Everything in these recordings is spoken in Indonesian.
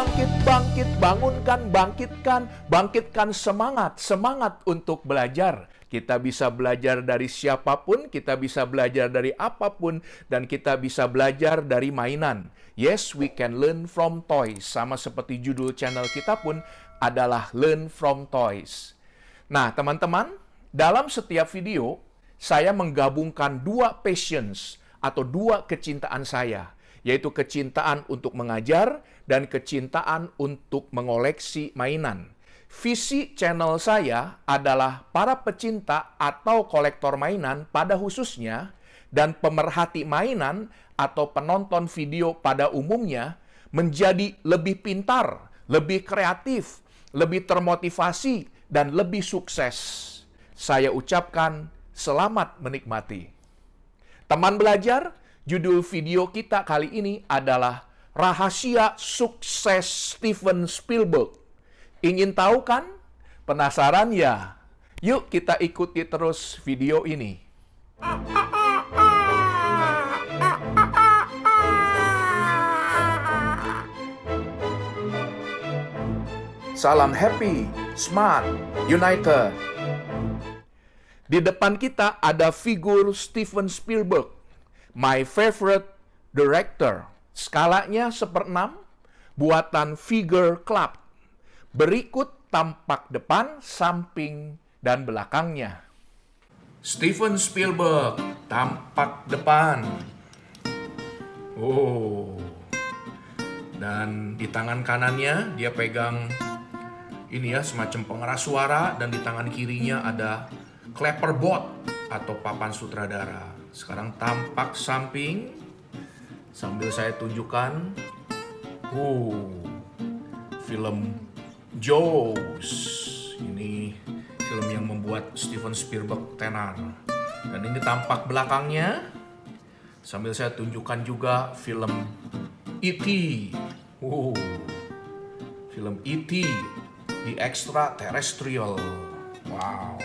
bangkit, bangkit, bangunkan, bangkitkan semangat untuk belajar. Kita bisa belajar dari siapapun, kita bisa belajar dari apapun, dan kita bisa belajar dari mainan. Yes, we can learn from toys. Sama seperti judul channel kita pun adalah Learn from Toys. Nah, teman-teman, dalam setiap video, saya menggabungkan dua passions atau dua kecintaan saya, yaitu kecintaan untuk mengajar dan kecintaan untuk mengoleksi mainan. Visi channel saya adalah para pecinta atau kolektor mainan pada khususnya dan pemerhati mainan atau penonton video pada umumnya menjadi lebih pintar, lebih kreatif, lebih termotivasi, dan lebih sukses. Saya ucapkan selamat menikmati. Teman belajar, judul video kita kali ini adalah Rahasia Sukses Steven Spielberg. Ingin tahu kan? Penasaran ya? Yuk kita ikuti terus video ini. Salam happy, smart, united. Di depan kita ada figur Steven Spielberg, my favorite director. Skalanya 1/6, buatan Figure Club. Berikut tampak depan, samping, dan belakangnya. Steven Spielberg, tampak depan. Oh. Dan di tangan kanannya dia pegang ini ya, semacam pengeras suara, dan di tangan kirinya ada clapperboard atau papan sutradara. Sekarang tampak samping, sambil saya tunjukkan. Film Jaws. Ini film yang membuat Steven Spielberg tenar. Dan ini tampak belakangnya, sambil saya tunjukkan juga film E.T. Film E.T. The Extraterrestrial. Wow.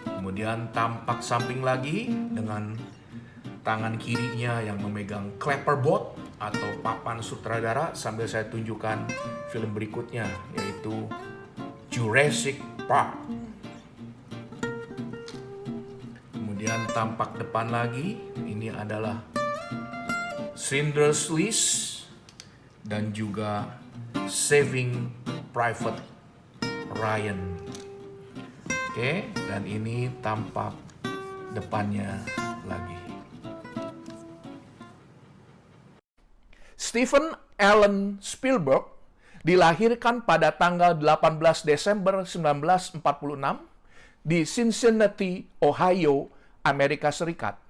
Kemudian tampak samping lagi dengan tangan kirinya yang memegang clapperboard atau papan sutradara, sambil saya tunjukkan film berikutnya, yaitu Jurassic Park. Kemudian tampak depan lagi, ini adalah Schindler's List dan juga Saving Private Ryan. Oke, dan ini tampak depannya lagi. Steven Allen Spielberg dilahirkan pada tanggal 18 Desember 1946 di Cincinnati, Ohio, Amerika Serikat.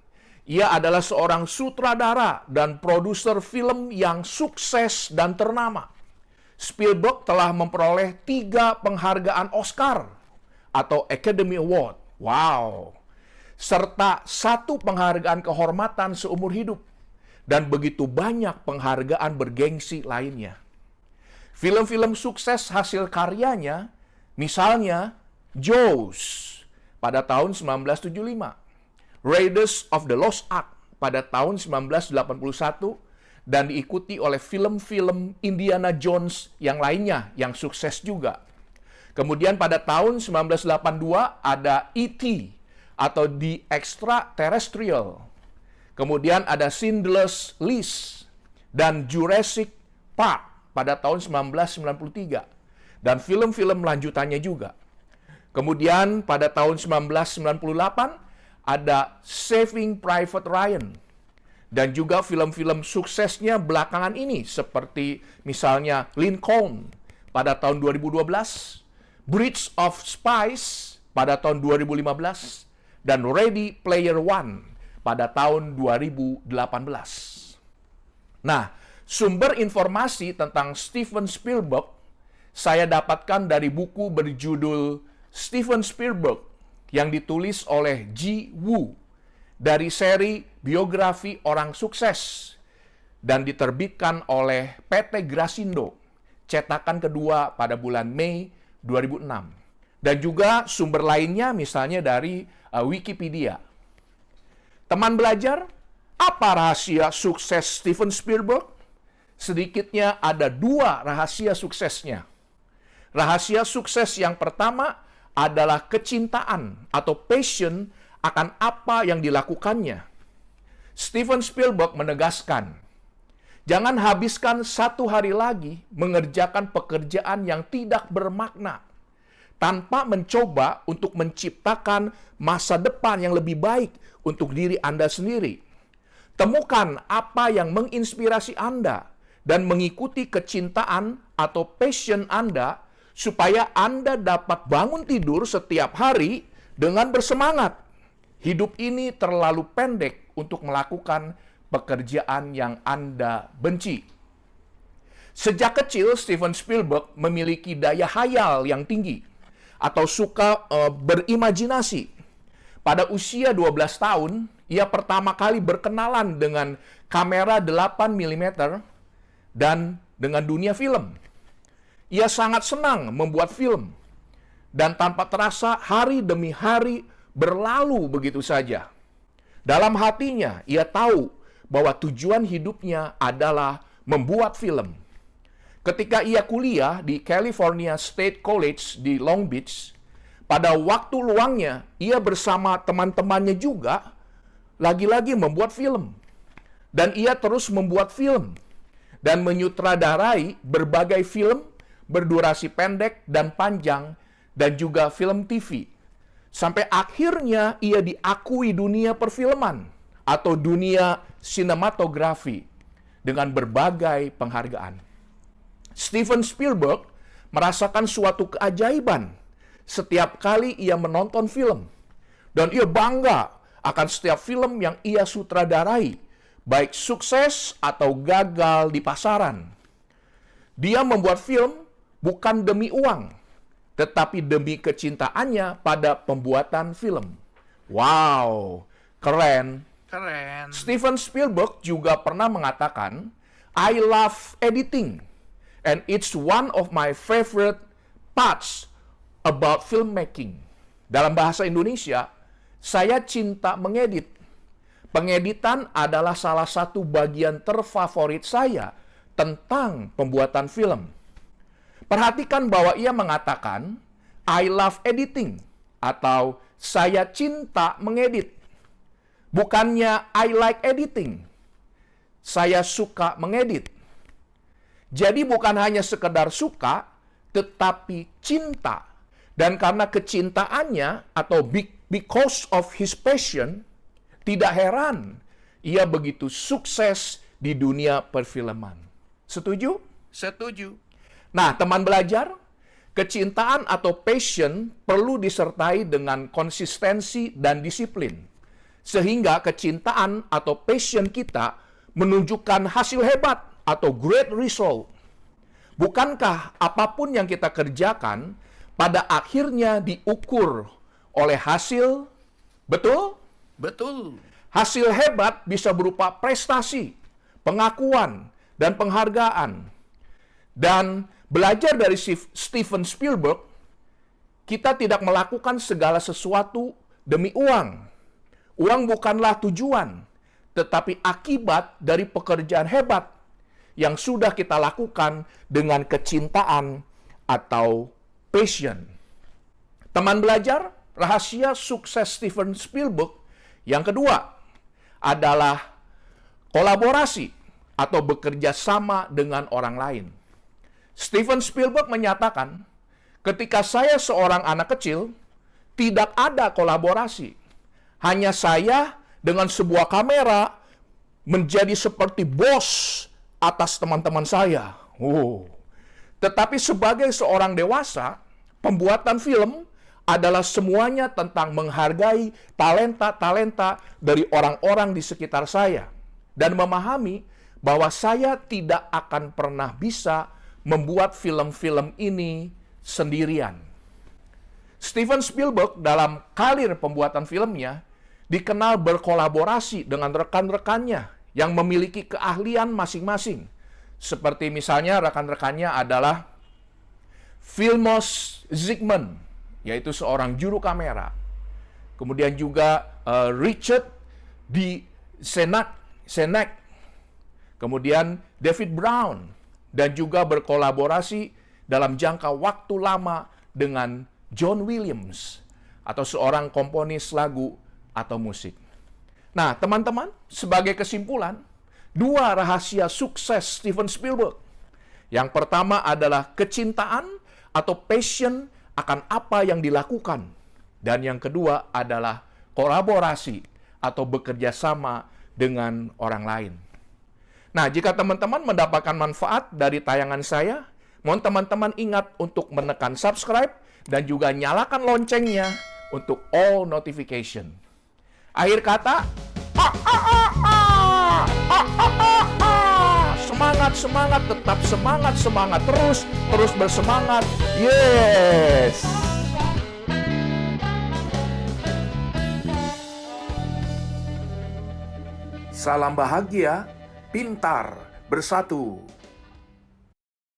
Ia adalah seorang sutradara dan produser film yang sukses dan ternama. Spielberg telah memperoleh 3 penghargaan Oscar atau Academy Award. Wow! Serta 1 penghargaan kehormatan seumur hidup. Dan begitu banyak penghargaan bergengsi lainnya. Film-film sukses hasil karyanya, misalnya Jaws pada tahun 1975, Raiders of the Lost Ark pada tahun 1981, dan diikuti oleh film-film Indiana Jones yang lainnya yang sukses juga. Kemudian pada tahun 1982 ada E.T. atau The Extraterrestrial. Kemudian ada Schindler's List dan Jurassic Park pada tahun 1993. Dan film-film lanjutannya juga. Kemudian pada tahun 1998 ada Saving Private Ryan. Dan juga film-film suksesnya belakangan ini seperti misalnya Lincoln pada tahun 2012, Bridge of Spies pada tahun 2015, dan Ready Player One pada tahun 2018. Nah, sumber informasi tentang Steven Spielberg saya dapatkan dari buku berjudul Steven Spielberg yang ditulis oleh Ji Woo dari seri Biografi Orang Sukses dan diterbitkan oleh PT Grasindo, cetakan kedua pada bulan Mei 2006. Dan juga sumber lainnya misalnya dari Wikipedia. Teman belajar, apa rahasia sukses Steven Spielberg? Sedikitnya ada 2 rahasia suksesnya. Rahasia sukses yang pertama adalah kecintaan atau passion akan apa yang dilakukannya. Steven Spielberg menegaskan, jangan habiskan 1 hari lagi mengerjakan pekerjaan yang tidak bermakna tanpa mencoba untuk menciptakan masa depan yang lebih baik untuk diri Anda sendiri. Temukan apa yang menginspirasi Anda dan mengikuti kecintaan atau passion Anda supaya Anda dapat bangun tidur setiap hari dengan bersemangat. Hidup ini terlalu pendek untuk melakukan pekerjaan yang Anda benci. Sejak kecil, Steven Spielberg memiliki daya hayal yang tinggi atau suka berimajinasi. Pada usia 12 tahun, ia pertama kali berkenalan dengan kamera 8 mm dan dengan dunia film. Ia sangat senang membuat film, dan tanpa terasa hari demi hari berlalu begitu saja. Dalam hatinya, ia tahu bahwa tujuan hidupnya adalah membuat film. Ketika ia kuliah di California State College di Long Beach, pada waktu luangnya, ia bersama teman-temannya juga lagi-lagi membuat film. Dan ia terus membuat film dan menyutradarai berbagai film berdurasi pendek dan panjang dan juga film TV. Sampai akhirnya ia diakui dunia perfilman atau dunia sinematografi dengan berbagai penghargaan. Steven Spielberg merasakan suatu keajaiban setiap kali ia menonton film. Dan ia bangga akan setiap film yang ia sutradarai, baik sukses atau gagal di pasaran. Dia membuat film bukan demi uang, tetapi demi kecintaannya pada pembuatan film. Wow, keren. Keren. Steven Spielberg juga pernah mengatakan, I love editing, and it's one of my favorite parts about filmmaking. Dalam bahasa Indonesia, saya cinta mengedit. Pengeditan adalah salah satu bagian terfavorit saya tentang pembuatan film. Perhatikan bahwa ia mengatakan, I love editing, atau saya cinta mengedit. Bukannya I like editing, saya suka mengedit. Jadi bukan hanya sekedar suka, tetapi cinta. Dan karena kecintaannya, atau because of his passion, tidak heran ia begitu sukses di dunia perfilman. Setuju? Setuju. Nah, teman belajar, kecintaan atau passion perlu disertai dengan konsistensi dan disiplin. Sehingga kecintaan atau passion kita menunjukkan hasil hebat atau great result. Bukankah apapun yang kita kerjakan pada akhirnya diukur oleh hasil? Betul? Betul. Hasil hebat bisa berupa prestasi, pengakuan, dan penghargaan. Dan belajar dari Steven Spielberg, kita tidak melakukan segala sesuatu demi uang. Uang bukanlah tujuan, tetapi akibat dari pekerjaan hebat yang sudah kita lakukan dengan kecintaan atau passion. Teman belajar, rahasia sukses Steven Spielberg yang kedua adalah kolaborasi atau bekerja sama dengan orang lain. Steven Spielberg menyatakan, ketika saya seorang anak kecil, tidak ada kolaborasi. Hanya saya dengan sebuah kamera menjadi seperti bos atas teman-teman saya. Tetapi sebagai seorang dewasa, pembuatan film adalah semuanya tentang menghargai talenta-talenta dari orang-orang di sekitar saya. Dan memahami bahwa saya tidak akan pernah bisa membuat film-film ini sendirian. Steven Spielberg dalam karir pembuatan filmnya dikenal berkolaborasi dengan rekan-rekannya yang memiliki keahlian masing-masing. Seperti misalnya rekan-rekannya adalah Vilmos Zsigmond, yaitu seorang juru kamera. Kemudian juga Richard D. Senac. kemudian David Brown, dan juga berkolaborasi dalam jangka waktu lama dengan John Williams, atau seorang komponis lagu atau musik. Nah, teman-teman, sebagai kesimpulan, 2 rahasia sukses Steven Spielberg. Yang pertama adalah kecintaan atau passion akan apa yang dilakukan. Dan yang kedua adalah kolaborasi atau bekerja sama dengan orang lain. Nah, jika teman-teman mendapatkan manfaat dari tayangan saya, mohon teman-teman ingat untuk menekan subscribe dan juga nyalakan loncengnya untuk all notification. Akhir kata, semangat, semangat, tetap semangat, semangat, terus bersemangat. Yes! Salam bahagia, pintar, bersatu.